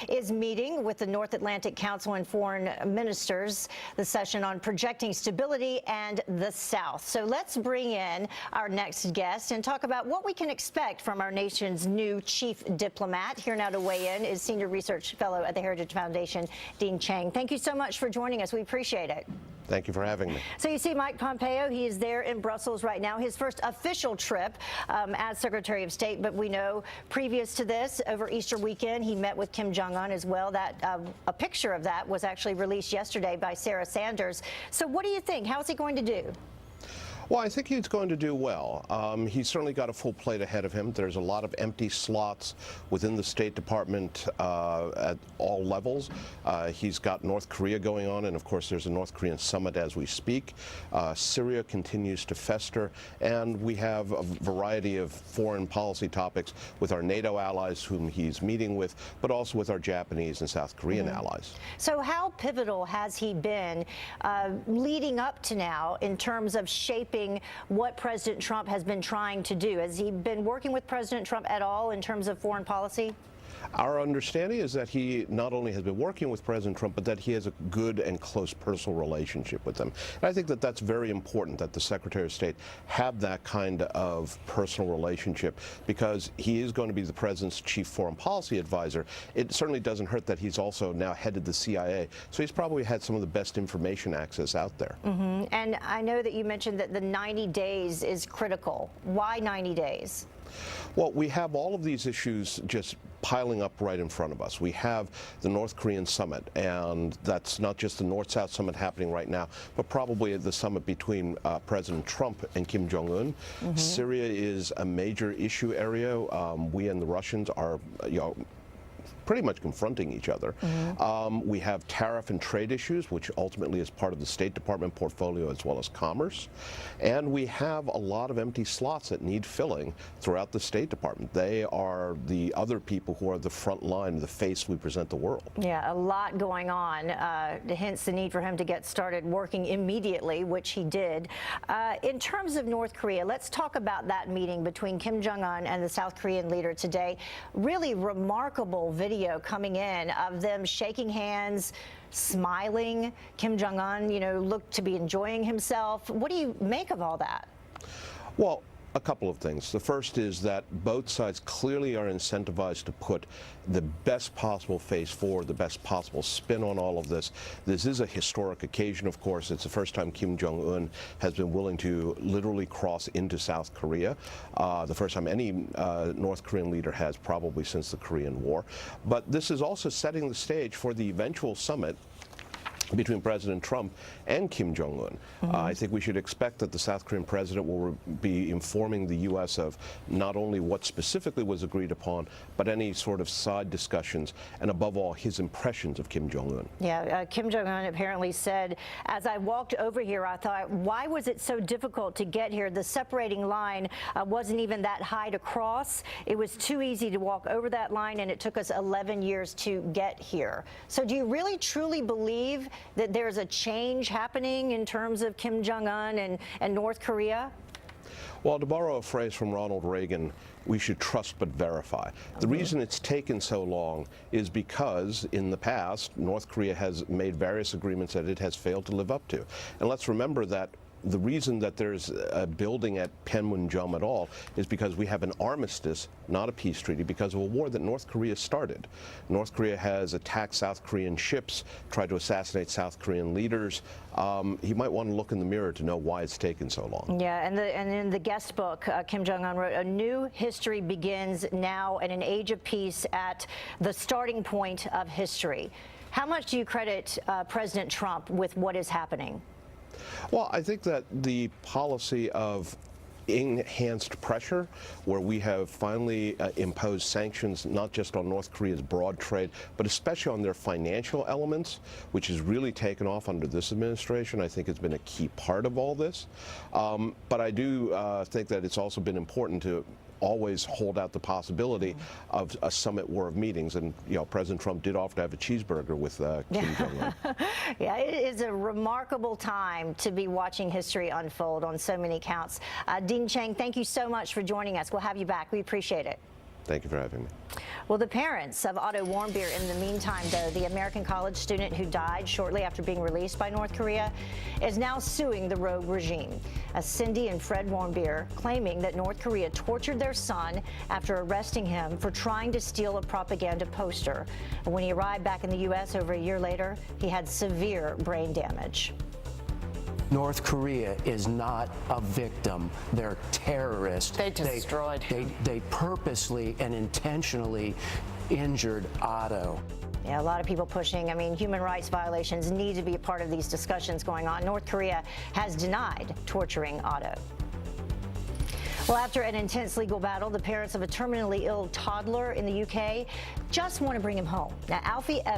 is meeting with the North Atlantic Council and foreign ministers, the session on projecting stability and the South. So let's bring in our next guest and talk about what we can expect from our nation's new chief diplomat. Here now to weigh in is Senior Research Fellow at the Heritage Foundation, Dean Cheng. Thank you so much for joining us. We appreciate it. Thank you for having me. So you see Mike Pompeo, he is there in Brussels right now, his first official trip as Secretary of State. But we know previous to this, over Easter weekend, he met with Kim Jong-un as well. That a picture of that was actually released yesterday by Sarah Sanders. So what do you think? How is he going to do? Well, I think he's going to do well. He's certainly got a full plate ahead of him. There's a lot of empty slots within the State Department at all levels. He's got North Korea going on, and of course there's a North Korean summit as we speak. Syria continues to fester, and we have a variety of foreign policy topics with our NATO allies whom he's meeting with, but also with our Japanese and South Korean allies. So how pivotal has he been leading up to now in terms of shaping what President Trump has been trying to do? Has he been working with President Trump at all in terms of foreign policy? Our understanding is that he not only has been working with President Trump, but that he has a good and close personal relationship with him. And I think that that's very important, that the Secretary of State have that kind of personal relationship, because he is going to be the President's chief foreign policy advisor. It certainly doesn't hurt that he's also now headed the CIA, so he's probably had some of the best information access out there. And I know that you mentioned that the 90 days is critical. Why 90 days? Well, we have all of these issues just piling up right in front of us. We have the North Korean summit, and that's not just the North-South summit happening right now, but probably the summit between President Trump and Kim Jong-un. Syria is a major issue area. We and the Russians are, pretty much confronting each other. We have tariff and trade issues, which ultimately is part of the State Department portfolio as well as commerce. And we have a lot of empty slots that need filling throughout the State Department. They are the other people who are the front line, the face we present the world. Yeah, a lot going on, hence the need for him to get started working immediately, which he did. In terms of North Korea, let's talk about that meeting between Kim Jong-un and the South Korean leader today. Really remarkable video coming in of them shaking hands, smiling. Kim Jong-un, looked to be enjoying himself. What do you make of all that? Well, a couple of things. The first is that both sides clearly are incentivized to put the best possible face forward, the best possible spin on all of this. This is a historic occasion, of course. It's the first time Kim Jong-un has been willing to literally cross into South Korea. The first time any North Korean leader has, probably since the Korean War. But this is also setting the stage for the eventual summit between President Trump and Kim Jong-un. I think we should expect that the South Korean president will be informing the U.S. of not only what specifically was agreed upon, but any sort of side discussions, and above all, his impressions of Kim Jong-un. Yeah, Kim Jong-un apparently said, as I walked over here, I thought, why was it so difficult to get here? The separating line wasn't even that high to cross. It was too easy to walk over that line, and it took us 11 years to get here. So do you really, truly believe that there's a change happening in terms of Kim Jong-un and North Korea? Well, to borrow a phrase from Ronald Reagan, we should trust but verify. The reason it's taken so long is because in the past, North Korea has made various agreements that it has failed to live up to. And let's remember that the reason that there's a building at Panmunjom at all is because we have an armistice, not a peace treaty, because of a war that North Korea started. North Korea has attacked South Korean ships, tried to assassinate South Korean leaders. He might want to look in the mirror to know why it's taken so long. Yeah, and in the guest book, Kim Jong-un wrote, a new history begins now in an age of peace at the starting point of history. How much do you credit President Trump with what is happening? Well, I think that the policy of enhanced pressure, where we have finally imposed sanctions not just on North Korea's broad trade, but especially on their financial elements, which has really taken off under this administration. I think it's been a key part of all this. But I do think that it's also been important to always hold out the possibility of a summit war of meetings. And, President Trump did offer to have a cheeseburger with Kim Jong-un. Yeah, it is a remarkable time to be watching history unfold on so many counts. Dean Cheng, thank you so much for joining us. We'll have you back. We appreciate it. Thank you for having me. Well, the parents of Otto Warmbier, in the meantime, though, the American college student who died shortly after being released by North Korea, is now suing the rogue regime. Cindy and Fred Warmbier claiming that North Korea tortured their son after arresting him for trying to steal a propaganda poster. When he arrived back in the U.S. over a year later, he had severe brain damage. North Korea is not a victim. They're terrorists. They destroyed him. They purposely and intentionally injured Otto. Yeah, a lot of people pushing. I mean, human rights violations need to be a part of these discussions going on. North Korea has denied torturing Otto. Well, after an intense legal battle, the parents of a terminally ill toddler in the UK just want to bring him home. Now, Alfie Evans